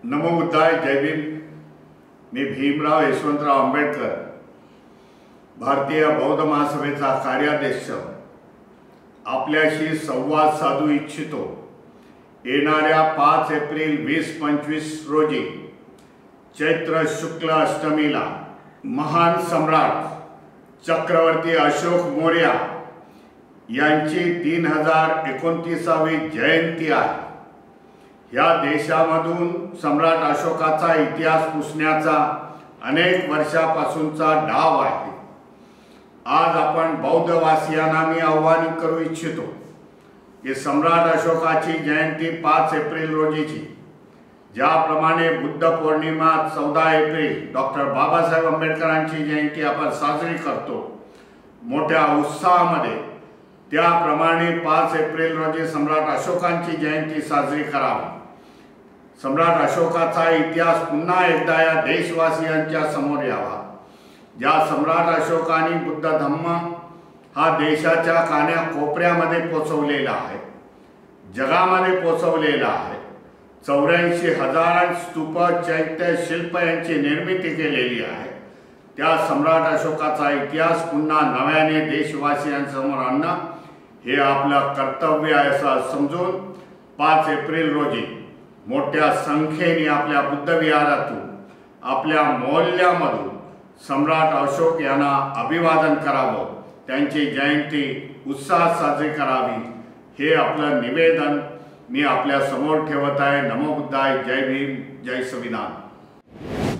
नमो बुद्धाय, जय भीम। मी भीमराव यशवंतराव आंबेडकर, भारतीय बौद्ध महासभेचा कार्याध्यक्ष, आपल्याशी संवाद साधू इच्छितो। येणाऱ्या 5 एप्रिल 2025 रोजी चैत्र शुक्ल अष्टमीला महान सम्राट चक्रवर्ती अशोक मौर्य यांची 3029वी जयंती आहे। या देशामधून सम्राट अशोकाचा इतिहास पुसण्याचा अनेक वर्षापासूनचा डाव आहे। आज आपण बौद्धवासियांना मी आव्हान करू इच्छितो की सम्राट अशोकाची जयंती 5 एप्रिल रोजीची, ज्याप्रमाणे बुद्ध पौर्णिमा 14 एप्रिल डॉक्टर बाबासाहेब आंबेडकरांची जयंती आपण साजरी करतो मोठ्या उत्साहामध्ये, त्याप्रमाणे 5 एप्रिल रोजी सम्राट अशोकांची जयंती साजरी करावी। सम्राट अशोकाचा इतिहास पुन्हा एकदा या देशवासियांच्या समोर यावा। ज्या सम्राट अशोकाने बुद्ध धम्म हा देशाच्या कानाकोपऱ्यामध्ये पोचवलेला आहे, जगामध्ये पोचवलेला आहे। 84,000 स्तूप, चैत्य, शिल्प यांची निर्मिती केलेली आहे। त्या सम्राट अशोकाचा इतिहास पुन्हा नव्याने देशवासियांसमोर आणणं हे आपलं कर्तव्य आहे असं समजून 5 एप्रिल रोजी मोठ्या संख्येने आपल्या बुद्ध विहारातून, आपल्या मौल्यामधून सम्राट अशोक यांना अभिवादन करावं, त्यांची जयंती उत्साहात साजरी करावी, हे आपलं निवेदन मी आपल्या समोर ठेवत आहे। नमो बुद्धाय, जय भीम, जय संविधान।